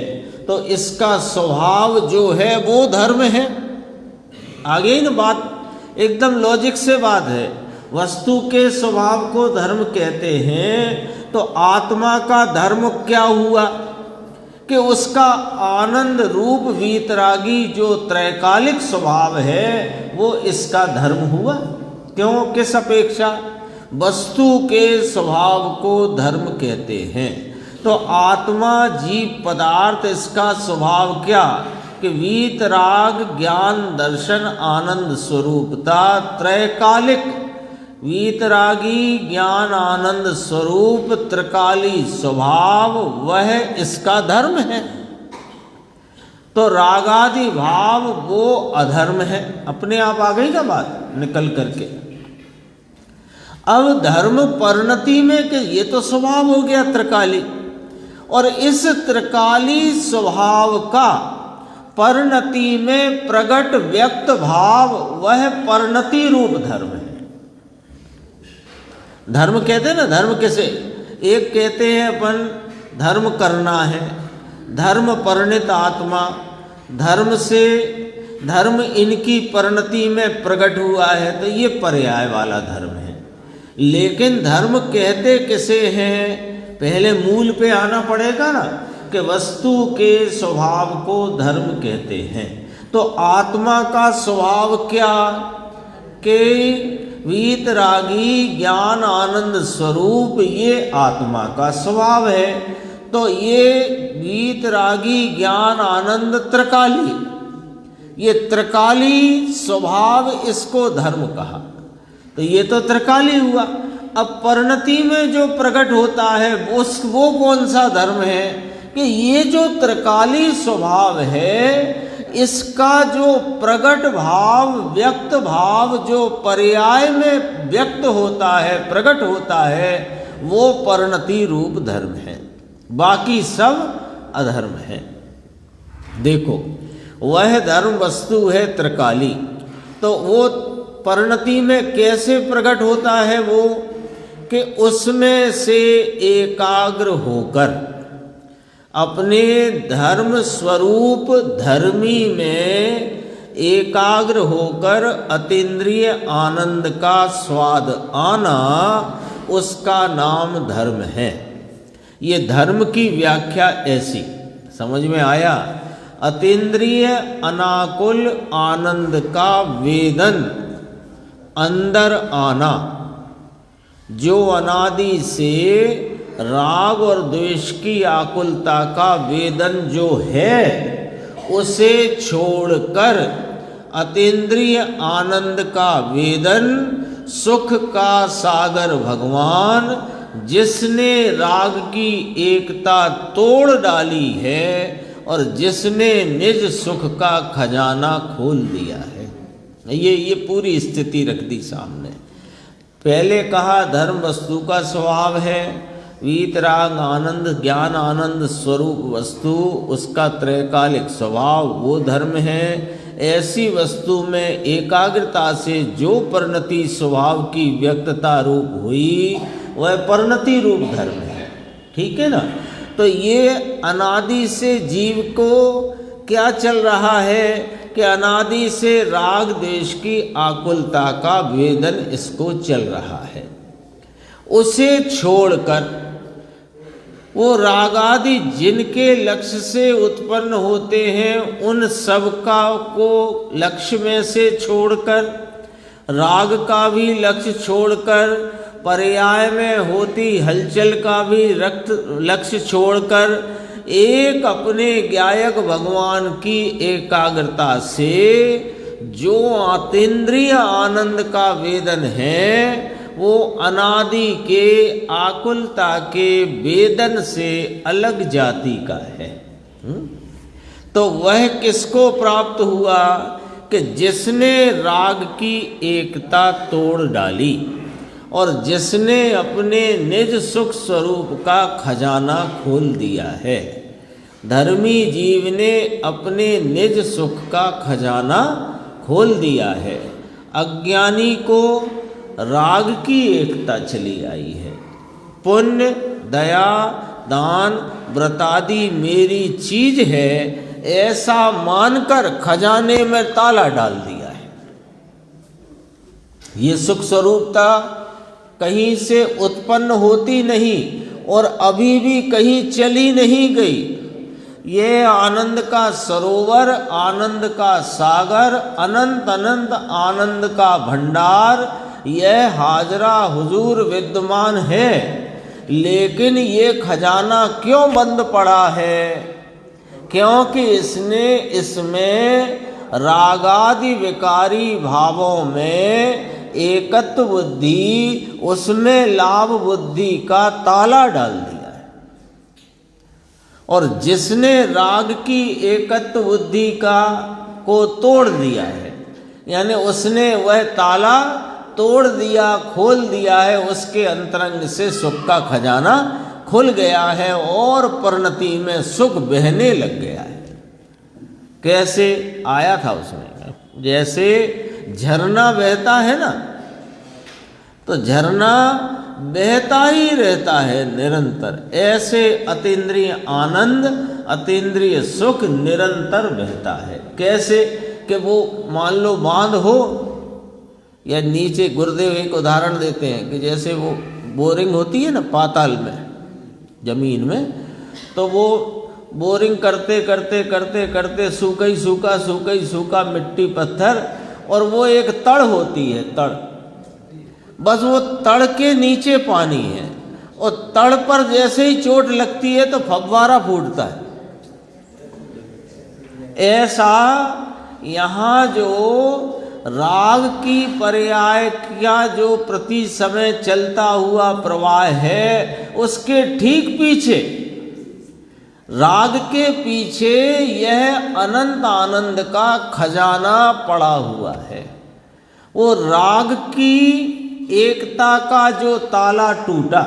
तो इसका स्वभाव जो है वो धर्म है। आगे ही ना बात एकदम लॉजिक से बात है। वस्तु के स्वभाव को धर्म कहते हैं, तो आत्मा का धर्म क्या हुआ कि उसका आनंद रूप वीतरागी जो त्रैकालिक स्वभाव है वो इसका धर्म हुआ। क्यों, किस अपेक्षा, वस्तु के स्वभाव को धर्म कहते हैं। तो आत्मा जीव पदार्थ इसका स्वभाव क्या कि वीतराग ज्ञान दर्शन आनंद स्वरूपता त्रैकालिक, वीतरागी ज्ञान आनंद स्वरूप त्रिकाली स्वभाव वह इसका धर्म है। तो रागादि भाव वो अधर्म है। अपने आप आ गई ना बात निकल करके। अब धर्म परिणति में कि ये तो स्वभाव हो गया त्रिकाली, और इस त्रिकाली स्वभाव का परिणति में प्रगट व्यक्त भाव वह परिणति रूप धर्म है। धर्म कहते हैं ना, धर्म किसे, एक कहते हैं अपन धर्म करना है, धर्म परिणित आत्मा, धर्म से धर्म इनकी परिणति में प्रकट हुआ है, तो ये पर्याय वाला धर्म है। लेकिन धर्म कहते किसे हैं, पहले मूल पे आना पड़ेगा ना कि वस्तु के स्वभाव को धर्म कहते हैं। तो आत्मा का स्वभाव क्या कि वीतरागी ज्ञान आनंद स्वरूप, ये आत्मा का स्वभाव है। तो ये वीतरागी ज्ञान आनंद त्रिकाली, ये त्रिकाली स्वभाव इसको धर्म कहा। तो ये तो त्रिकाली हुआ। अब परिणति में जो प्रकट होता है वो कौन सा धर्म है कि ये जो त्रिकाली स्वभाव है इसका जो प्रकट भाव, व्यक्त भाव जो पर्याय में व्यक्त होता है, प्रकट होता है, वो परिणति रूप धर्म है, बाकी सब अधर्म है। देखो, वह धर्म वस्तु है त्रिकाली, तो वो परिणति में कैसे प्रकट होता है? वो कि उसमें से एकाग्र होकर अपने धर्म स्वरूप धर्मी में एकाग्र होकर अतीन्द्रिय आनंद का स्वाद आना, उसका नाम धर्म है। ये धर्म की व्याख्या ऐसी समझ में आया। अतीन्द्रिय अनाकुल आनंद का वेदन, अंदर आना, जो अनादि से राग और द्वेष की आकुलता का वेदन जो है, उसे छोड़कर अतीन्द्रिय आनंद का वेदन, सुख का सागर भगवान, जिसने राग की एकता तोड़ डाली है और जिसने निज सुख का खजाना खोल दिया है। ये पूरी स्थिति रख दी सामने। पहले कहा धर्म वस्तु का स्वभाव है, वीतराग आनंद, ज्ञान आनंद स्वरूप वस्तु, उसका त्रैकालिक स्वभाव, वो धर्म है। ऐसी वस्तु में एकाग्रता से जो परिणति स्वभाव की व्यक्तता रूप हुई, वह परिणति रूप धर्म है। ठीक है ना? तो ये अनादि से जीव को क्या चल रहा है कि अनादि से राग देश की आकुलता का वेदन इसको चल रहा है। उसे छोड़कर वो रागादि जिनके लक्ष्य से उत्पन्न होते हैं, उन सब का को लक्ष्य में से छोड़कर, राग का भी लक्ष्य छोड़कर, पर्याय में होती हलचल का भी लक्ष्य छोड़कर, एक अपने ज्ञायक भगवान की एकाग्रता से जो अतीन्द्रिय आनंद का वेदन है, वो अनादि के आकुलता के वेदन से अलग जाति का है। तो वह किसको प्राप्त हुआ कि जिसने राग की एकता तोड़ डाली और जिसने अपने निज सुख स्वरूप का खजाना खोल दिया है। धर्मी जीव ने अपने निज सुख का खजाना खोल दिया है। अज्ञानी को राग की एकता चली आई है। पुण्य, दया, दान, व्रतादि मेरी चीज है, ऐसा मानकर खजाने में ताला डाल दिया है। ये सुख स्वरूपता कहीं से उत्पन्न होती नहीं और अभी भी कहीं चली नहीं गई। ये आनंद का सरोवर, आनंद का सागर, अनंत अनंत आनंद का भंडार, यह हाजरा हुजूर विद्यमान है। लेकिन ये खजाना क्यों बंद पड़ा है? क्योंकि इसमें रागादि विकारी भावों में एकत्व बुद्धि, उसमें लाभ बुद्धि का ताला डाल दिया है। और जिसने राग की एकत्व बुद्धि को तोड़ दिया है, यानी उसने वह ताला तोड़ दिया, खोल दिया है, उसके अंतरंग से सुख का खजाना खुल गया है और परिणति में सुख बहने लग गया है। कैसे आया था उसमें? जैसे झरना बहता है ना, तो झरना बहता ही रहता है निरंतर। ऐसे अतीन्द्रिय आनंद, अतीन्द्रिय सुख निरंतर बहता है। कैसे कि वो मान लो बांध हो या नीचे, गुरुदेव एक उदाहरण देते हैं कि जैसे वो बोरिंग होती है ना पाताल में, जमीन में, तो वो बोरिंग करते करते करते करते सूखा ही सूखा, सूखा ही सूखा, मिट्टी पत्थर, और वो एक तड़ होती है, तड़, बस वो तड़ के नीचे पानी है, और तड़ पर जैसे ही चोट लगती है तो फव्वारा फूटता है। ऐसा यहाँ जो राग की पर्याय का जो प्रति समय चलता हुआ प्रवाह है, उसके ठीक पीछे राग के पीछे यह अनंत आनंद का खजाना पड़ा हुआ है। वो राग की एकता का जो ताला टूटा,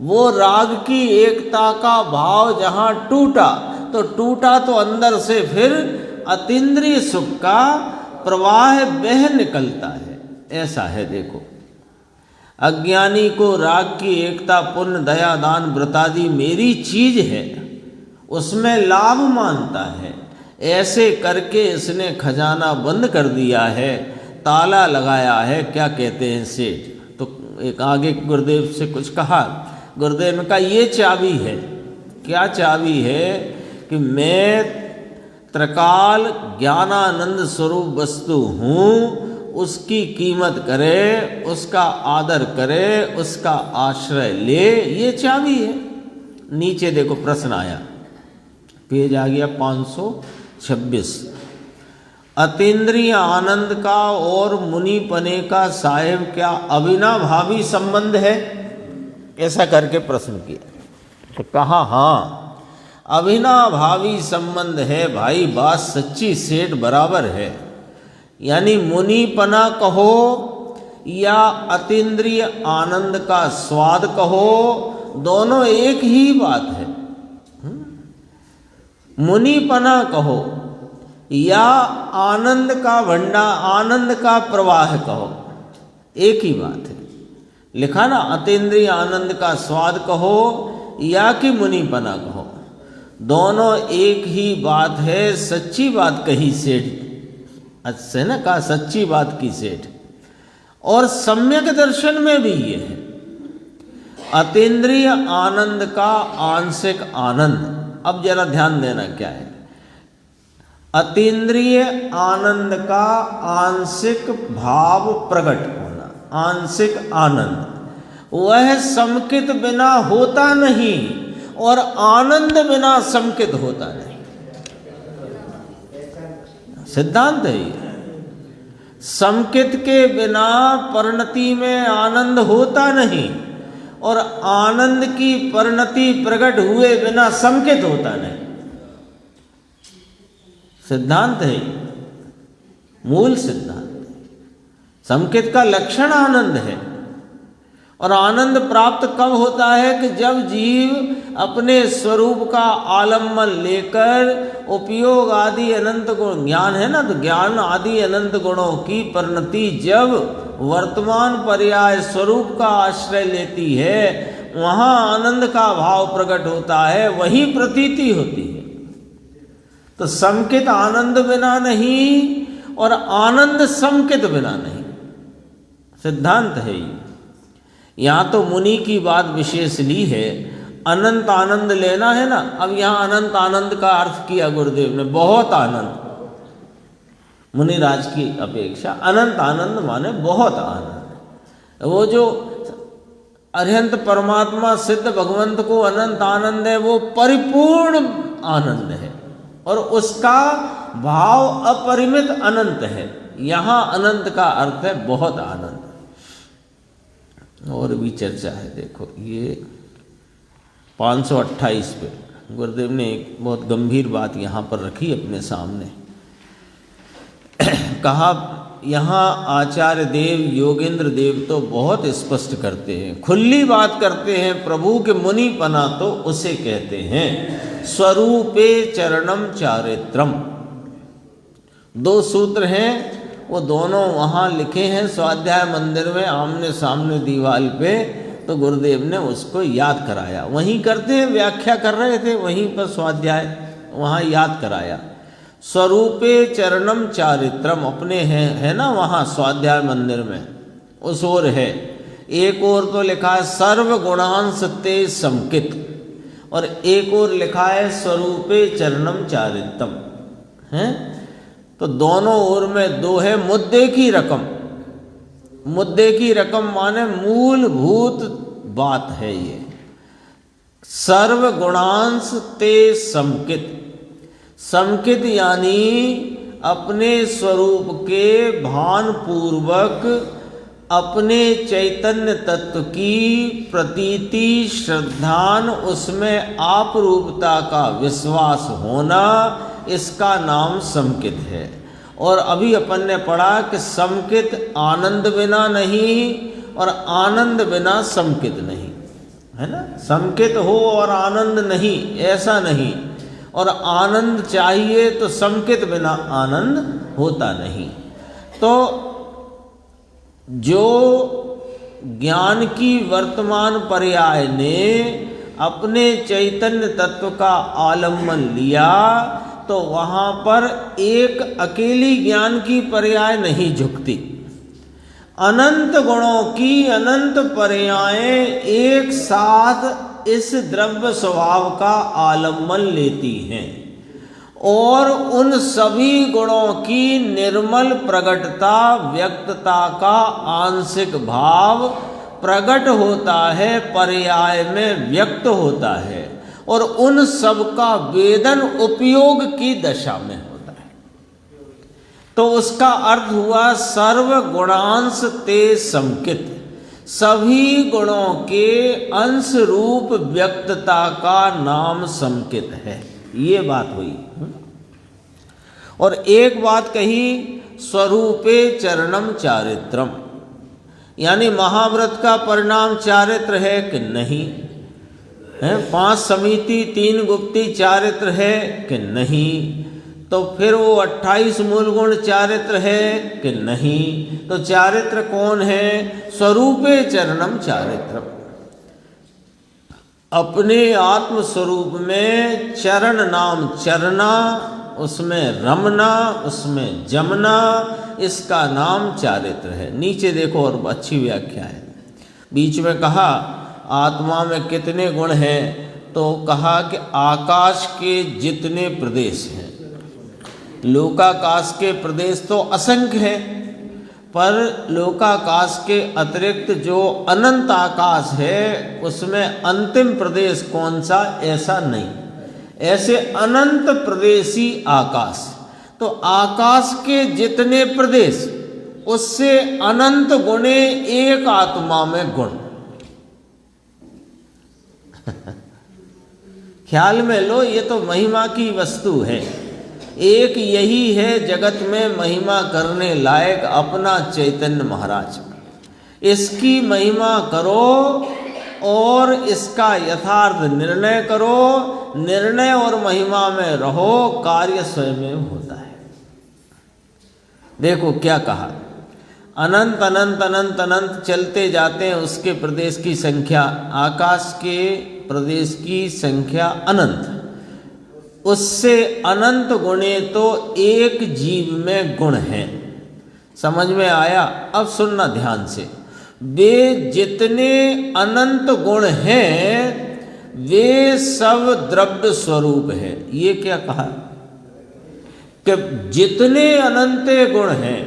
वो राग की एकता का भाव जहाँ टूटा, तो टूटा तो अंदर से फिर अतीन्द्रिय सुख का प्रवाह बह निकलता है। ऐसा है। देखो, अज्ञानी को राग की एकता, पुण्य, दया, दान, व्रतादि मेरी चीज है, उसमें लाभ मानता है। ऐसे करके इसने खजाना बंद कर दिया है, ताला लगाया है। क्या कहते हैं सेठ? तो एक आगे गुरुदेव से कुछ कहा, गुरुदेव ने कहा ये चाबी है। क्या चाबी है? कि मैं त्रिकाल ज्ञानानंद स्वरूप वस्तु हूँ, उसकी कीमत करे, उसका आदर करे, उसका आश्रय ले, ये चाबी है। नीचे देखो प्रश्न आया, पेज आ गया 526। अतीन्द्रिय आनंद का और मुनिपने का साहेब क्या अविनाभावी संबंध है? ऐसा करके प्रश्न किया। तो कहा हाँ, अविनाभावी संबंध है भाई, बात सच्ची सेठ बराबर है। यानी मुनिपना कहो या अतीन्द्रिय आनंद का स्वाद कहो, दोनों एक ही बात है। मुनिपना कहो या आनंद का भंडार, आनंद का प्रवाह कहो, एक ही बात है। लिखा ना, अतीन्द्रिय आनंद का स्वाद कहो या कि मुनिपना कहो, दोनों एक ही बात है। सच्ची बात कही सेठ, अच्छे ना कहा, सच्ची बात की सेठ। और सम्यक दर्शन में भी ये है, अतीन्द्रिय आनंद का आंशिक आनंद। अब जरा ध्यान देना क्या है, अतीन्द्रिय आनंद का आंशिक भाव प्रकट होना, आंशिक आनंद, वह समकित बिना होता नहीं और आनंद बिना समकित होता नहीं। सिद्धांत है ये। समकित के बिना परिणति में आनंद होता नहीं और आनंद की परिणति प्रकट हुए बिना समकित होता नहीं। सिद्धांत है, मूल सिद्धांत। समकित का लक्षण आनंद है। और आनंद प्राप्त कब होता है? कि जब जीव अपने स्वरूप का आलम्बन लेकर उपयोग आदि अनंत गुण, ज्ञान है ना, तो ज्ञान आदि अनंत गुणों की परिणति जब वर्तमान पर्याय स्वरूप का आश्रय लेती है, वहाँ आनंद का भाव प्रकट होता है, वही प्रतीति होती है। तो समकित आनंद बिना नहीं और आनंद समकित बिना नहीं, सिद्धांत है ये। यहाँ तो मुनि की बात विशेष ली है, अनंत आनंद लेना है ना। अब यहाँ अनंत आनंद का अर्थ किया गुरुदेव ने, बहुत आनंद। मुनिराज की अपेक्षा अनंत आनंद माने बहुत आनंद। वो जो अरिहंत परमात्मा सिद्ध भगवंत को अनंत आनंद है, वो परिपूर्ण आनंद है और उसका भाव अपरिमित अनंत है। यहाँ अनंत का अर्थ है बहुत आनंद। और भी चर्चा है, देखो ये 528 पे गुरुदेव ने एक बहुत गंभीर बात यहाँ पर रखी अपने सामने। कहा यहाँ आचार्य देव, योगेंद्र देव तो बहुत स्पष्ट करते हैं, खुली बात करते हैं। प्रभु के मुनिपना तो उसे कहते हैं स्वरूपे चरणम चारित्रम। दो सूत्र हैं, वो दोनों वहाँ लिखे हैं स्वाध्याय मंदिर में आमने सामने दीवार पे। तो गुरुदेव ने उसको याद कराया, वहीं करते हैं, व्याख्या कर रहे थे वहीं पर स्वाध्याय, वहाँ याद कराया। स्वरूपे चरणम चारित्रम अपने हैं, है ना वहाँ स्वाध्याय मंदिर में, उस ओर है। एक ओर तो लिखा है सर्व गुणांश ते समकित, और एक ओर लिखा है स्वरूपे चरणम चारित्रम, है। तो दोनों ओर में दो है। मुद्दे की रकम, मुद्दे की रकम माने मूलभूत बात है ये। सर्व गुणांश ते समकित, समकित यानी अपने स्वरूप के भान पूर्वक अपने चैतन्य तत्व की प्रतीति, श्रद्धान, उसमें आप रूपता का विश्वास होना, इसका नाम समकित है। और अभी अपन ने पढ़ा कि समकित आनंद बिना नहीं और आनंद बिना समकित नहीं, है ना। समकित हो और आनंद नहीं, ऐसा नहीं। और आनंद चाहिए तो समकित बिना आनंद होता नहीं। तो जो ज्ञान की वर्तमान पर्याय ने अपने चैतन्य तत्व का आलम्बन लिया, तो वहाँ पर एक अकेली ज्ञान की पर्याय नहीं झुकती। अनंत गुणों की अनंत पर्यायें एक साथ इस द्रव्य स्वभाव का आलम्बन लेती हैं और उन सभी गुणों की निर्मल प्रगटता, व्यक्तता का आंशिक भाव प्रकट होता है, पर्याय में व्यक्त होता है और उन सब का वेदन उपयोग की दशा में होता है। तो उसका अर्थ हुआ सर्व गुणांश ते समकित, सभी गुणों के अंश रूप व्यक्तता का नाम समकित है। ये बात हुई। और एक बात कही, स्वरूपे चरणम चारित्रम, यानी महाव्रत का परिणाम चारित्र है कि नहीं है। 5 समिति 3 गुप्ती चारित्र है कि नहीं। तो फिर वो 28 मूल गुण चारित्र है कि नहीं। तो चारित्र कौन है? स्वरूपे चरणम चारित्रम, अपने आत्म स्वरूप में चरण नाम चरना, उसमें रमना, उसमें जमना, इसका नाम चारित्र है। नीचे देखो और अच्छी व्याख्या है। बीच में कहा आत्मा में कितने गुण हैं, तो कहा कि आकाश के जितने प्रदेश हैं। लोकाकाश के प्रदेश तो असंख्य है, पर लोकाकाश के अतिरिक्त जो अनंत आकाश है उसमें अंतिम प्रदेश कौन सा, ऐसा नहीं। ऐसे अनंत प्रदेशी आकाश, तो आकाश के जितने प्रदेश उससे अनंत गुणे एक आत्मा में गुण। ख्याल में लो, ये तो महिमा की वस्तु है। एक यही है जगत में महिमा करने लायक, अपना चैतन्य महाराज। इसकी महिमा करो और इसका यथार्थ निर्णय करो। निर्णय और महिमा में रहो, कार्य स्वयं में होता है। देखो क्या कहा, अनंत अनंत अनंत अनंत चलते जाते हैं, उसके प्रदेश की संख्या, आकाश के प्रदेश की संख्या अनंत। उससे अनंत गुणे तो एक जीव में गुण हैं। समझ में आया? अब सुनना ध्यान से। वे जितने अनंत गुण हैं वे सब द्रव्य स्वरूप है। ये क्या कहा कि जितने अनंते गुण हैं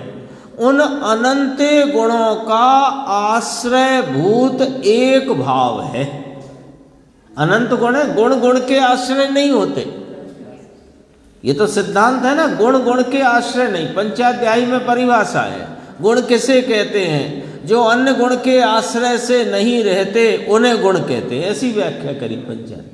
उन अनंते गुणों का आश्रयभूत एक भाव है। अनंत गुण है, गुण गुण के आश्रय नहीं होते। ये तो सिद्धांत है ना, गुण गुण के आश्रय नहीं। पंचाध्यायी में परिभाषा है, गुण किसे कहते हैं? जो अन्य गुण के आश्रय से नहीं रहते उन्हें गुण कहते हैं। ऐसी व्याख्या करी पंचाध्यायी।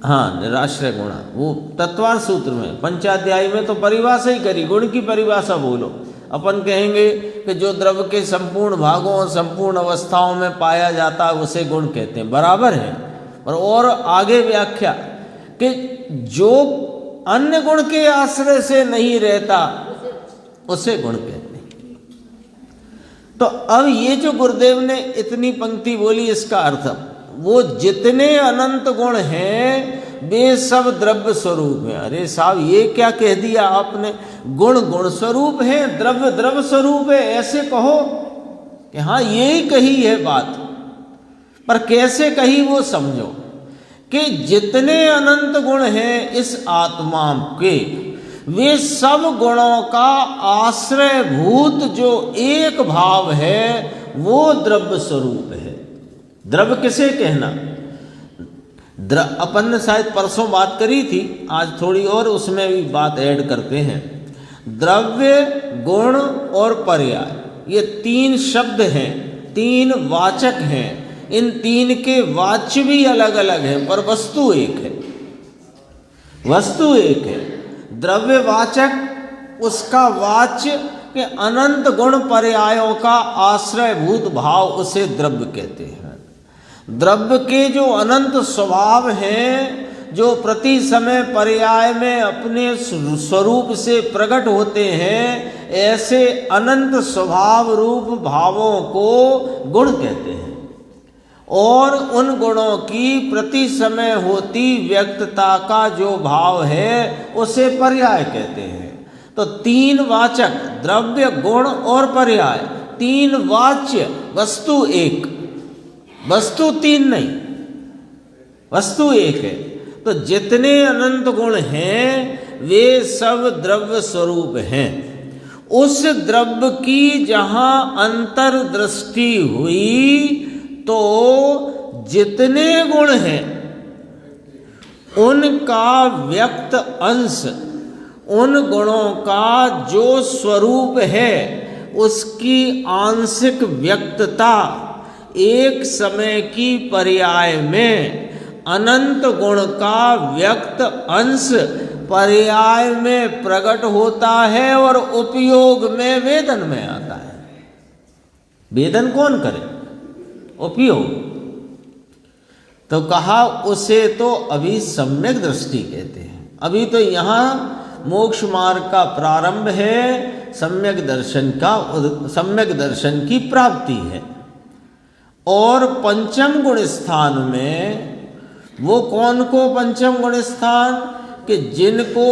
हाँ, निराश्रय गुण, वो तत्वार्थ सूत्र में। पंचाध्यायी में तो परिभाषा ही करी, गुण की परिभाषा बोलो। अपन कहेंगे कि जो द्रव्य के संपूर्ण भागों और संपूर्ण अवस्थाओं में पाया जाता है उसे गुण कहते हैं, बराबर है। और आगे व्याख्या कि जो अन्य गुण के आश्रय से नहीं रहता उसे गुण कहते हैं। तो अब ये जो गुरुदेव ने इतनी पंक्ति बोली, इसका अर्थ वो जितने अनंत गुण हैं वे सब द्रव्य स्वरूप हैं। अरे साहब, ये क्या कह दिया आपने? गुण गुण स्वरूप है, द्रव्य द्रव्य स्वरूप है, ऐसे कहो कि हाँ यही कही है बात। पर कैसे कही वो समझो कि जितने अनंत गुण हैं इस आत्मा के, वे सब गुणों का आश्रयभूत जो एक भाव है वो द्रव्य स्वरूप है। द्रव्य किसे कहना? अपन ने शायद परसों बात करी थी, आज थोड़ी और उसमें भी बात ऐड करते हैं। द्रव्य, गुण और पर्याय, ये तीन शब्द हैं, तीन वाचक हैं। इन तीन के वाच्य भी अलग अलग हैं, पर वस्तु एक है। वस्तु एक है। द्रव्यवाचक, उसका वाच्य के अनंत गुण पर्यायों का आश्रयभूत भाव, उसे द्रव्य कहते हैं। द्रव्य के जो अनंत स्वभाव हैं, जो प्रति समय पर्याय में अपने स्वरूप से प्रकट होते हैं, ऐसे अनंत स्वभाव रूप भावों को गुण कहते हैं। और उन गुणों की प्रति समय होती व्यक्तता का जो भाव है, उसे पर्याय कहते हैं। तो तीन वाचक, द्रव्य, गुण और पर्याय, तीन वाच्य, वस्तु एक। वस्तु तीन नहीं, वस्तु एक है। तो जितने अनंत गुण हैं वे सब द्रव्य स्वरूप हैं। उस द्रव्य की जहाँ अंतर्दृष्टि हुई तो जितने गुण हैं उनका व्यक्त अंश, उन गुणों का जो स्वरूप है उसकी आंशिक व्यक्तता एक समय की पर्याय में अनंत गुण का व्यक्त अंश पर्याय में प्रकट होता है और उपयोग में वेदन में आता है। वेदन कौन करे? उपयोग। तो कहा उसे तो अभी सम्यक दृष्टि कहते हैं। अभी तो यहाँ मोक्ष मार्ग का प्रारंभ है, सम्यक दर्शन की प्राप्ति है। और पंचम गुण स्थान में वो कौन को पंचम गुण स्थान, कि जिनको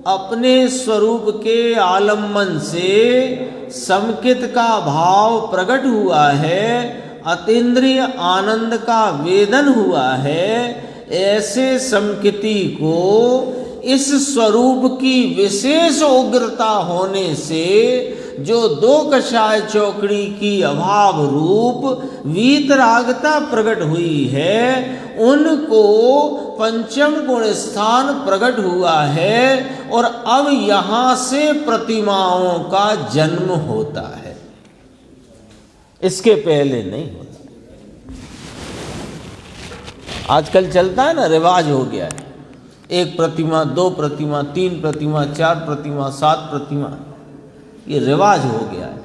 अपने स्वरूप के आलम्बन से समकित का भाव प्रकट हुआ है, अतीन्द्रिय आनंद का वेदन हुआ है, ऐसे समकिति को इस स्वरूप की विशेष उग्रता होने से जो दो कषाय चौकड़ी की अभाव रूप वीतरागता प्रकट हुई है, उनको पंचम गुण स्थान प्रकट हुआ है। और अब यहाँ से प्रतिमाओं का जन्म होता है, इसके पहले नहीं होता। आजकल चलता है ना, रिवाज हो गया है, 1 प्रतिमा, 2 प्रतिमा, 3 प्रतिमा, 4 प्रतिमा, 7 प्रतिमा, ये रिवाज हो गया है।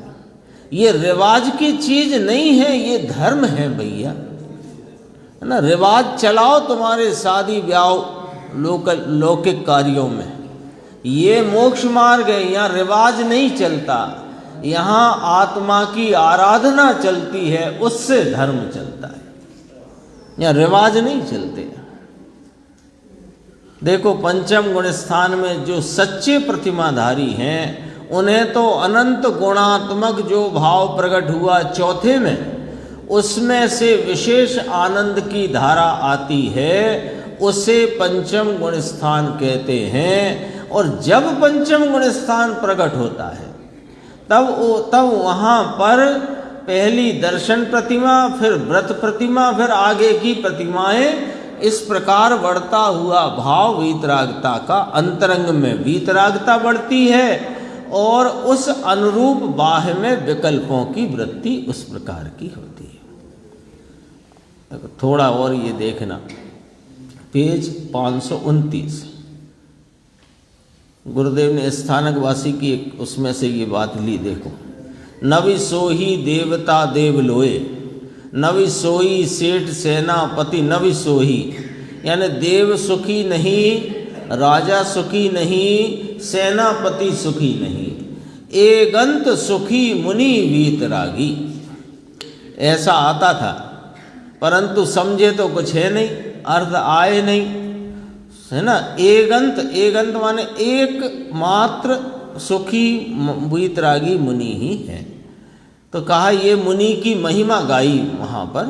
ये रिवाज की चीज नहीं है, ये धर्म है भैया, है ना। रिवाज चलाओ तुम्हारे शादी ब्याह लौकिक कार्यों में, ये मोक्ष मार्ग है। यहाँ रिवाज नहीं चलता, यहाँ आत्मा की आराधना चलती है, उससे धर्म चलता है। यहाँ रिवाज नहीं चलते। देखो पंचम गुण स्थान में जो सच्चे प्रतिमाधारी हैं, उन्हें तो अनंत गुणात्मक जो भाव प्रकट हुआ चौथे में, उसमें से विशेष आनंद की धारा आती है, उसे पंचम गुण स्थान कहते हैं। और जब पंचम गुण स्थान प्रकट होता है तब वहाँ पर पहली दर्शन प्रतिमा, फिर व्रत प्रतिमा, फिर आगे की प्रतिमाएं, इस प्रकार बढ़ता हुआ भाव वीतरागता का, अंतरंग में वीतरागता बढ़ती है और उस अनुरूप बाह्य में विकल्पों की वृत्ति उस प्रकार की होती है। थोड़ा और ये देखना, पेज 529, गुरुदेव ने स्थानकवासी की एक उसमें से ये बात ली। देखो, नवि सोही देवता देव लोए, नवि सोई सेठ सेनापति नवि सोही, यानी देव सुखी नहीं, राजा सुखी नहीं, सेनापति सुखी नहीं, एगंत सुखी मुनि वीतरागी, ऐसा आता था। परंतु समझे तो कुछ है नहीं, अर्थ आए नहीं, है ना। एगंत माने एक मात्र सुखी वीतरागी मुनि ही है। तो कहा ये मुनि की महिमा गाई वहाँ पर।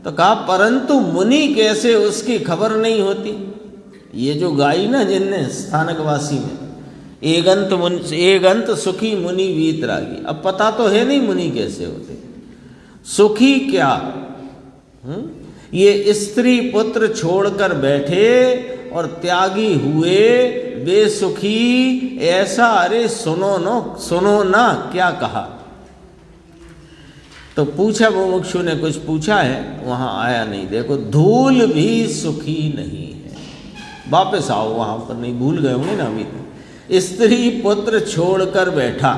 तो कहा परंतु मुनि कैसे, उसकी खबर नहीं होती। ये जो गाई ना जिनने स्थानकवासी में, एगंत सुखी मुनि वीतरागी, अब पता तो है नहीं मुनि कैसे होते, सुखी क्या। ये स्त्री पुत्र छोड़कर बैठे और त्यागी हुए वे सुखी, ऐसा अरे सुनो ना क्या कहा। तो पूछा मुमुक्षु ने कुछ पूछा है, वहाँ आया नहीं। देखो, धूल भी सुखी नहीं है। वापस आओ, वहाँ पर नहीं, भूल गए होंगे ना अभी। स्त्री पुत्र छोड़कर बैठा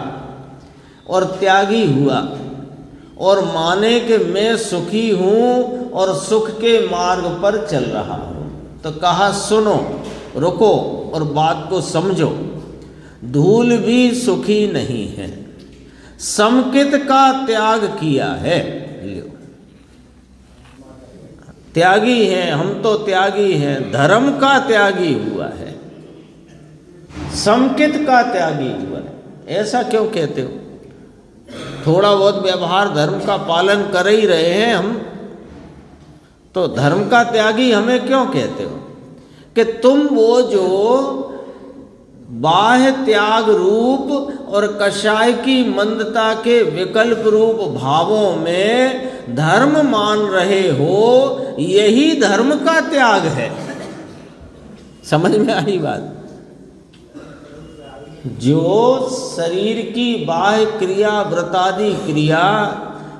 और त्यागी हुआ और माने कि मैं सुखी हूँ और सुख के मार्ग पर चल रहा हूँ। तो कहा सुनो, रुको और बात को समझो। धूल भी सुखी नहीं है, समकित का त्याग किया है। त्यागी हैं हम, तो त्यागी हैं, धर्म का त्यागी हुआ है, समकित का त्यागी हुआ है। ऐसा क्यों कहते हो? थोड़ा बहुत व्यवहार धर्म का पालन कर ही रहे हैं हम, तो धर्म का त्यागी हमें क्यों कहते हो? कि तुम वो जो बाह्य त्याग रूप और कषाय की मंदता के विकल्प रूप भावों में धर्म मान रहे हो, यही धर्म का त्याग है। समझ में आई बात? जो शरीर की बाह्य क्रिया, व्रतादि क्रिया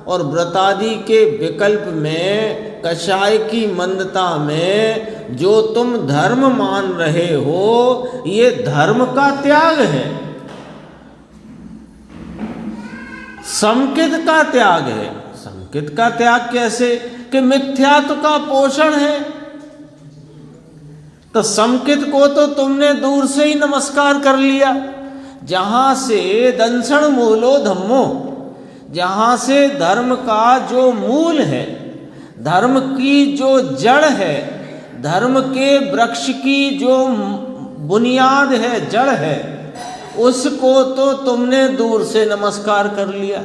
और व्रतादि के विकल्प में, कषाय की मंदता में जो तुम धर्म मान रहे हो, ये धर्म का त्याग है, समकित का त्याग है। समकित का त्याग कैसे? कि मिथ्यात्व का पोषण है। तो समकित को तो तुमने दूर से ही नमस्कार कर लिया, जहां से दंसण मूलो धम्मो, जहां से धर्म का जो मूल है, धर्म की जो जड़ है, धर्म के वृक्ष की जो बुनियाद है, जड़ है, उसको तो तुमने दूर से नमस्कार कर लिया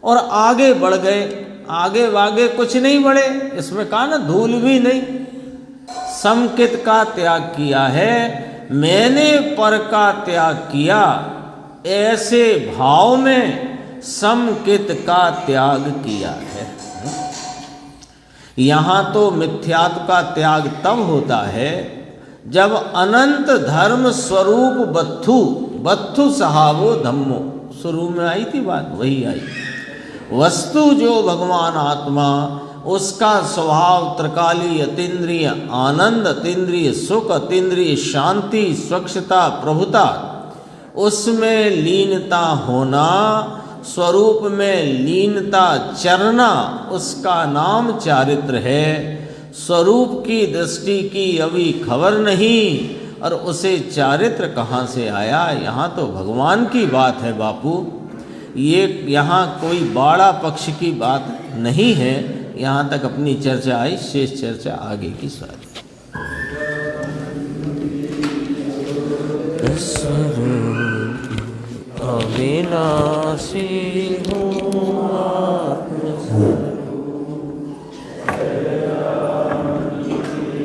और आगे बढ़ गए। आगे वागे कुछ नहीं बढ़े, इसमें कहा ना, धूल भी नहीं। समकित का त्याग किया है, मैंने पर का त्याग किया, ऐसे भाव में समकित का त्याग किया है। यहाँ तो मिथ्यात्व का त्याग तब होता है जब अनंत धर्म स्वरूप बत्थु सहावो धम्मो, शुरू में आई थी बात, वही आई। वस्तु जो भगवान आत्मा, उसका स्वभाव त्रिकाली, अतीन्द्रिय आनंद, अतीन्द्रिय सुख, अतीन्द्रिय शांति, स्वच्छता, प्रभुता, उसमें लीनता होना, स्वरूप में लीनता चरना, उसका नाम चारित्र है। स्वरूप की दृष्टि की अभी खबर नहीं, और उसे चारित्र कहाँ से आया? यहाँ तो भगवान की बात है बापू, ये यहाँ कोई बाड़ा पक्ष की बात नहीं है। यहाँ तक अपनी चर्चा आई, शेष चर्चा आगे की सारी। अविनाशी हूँ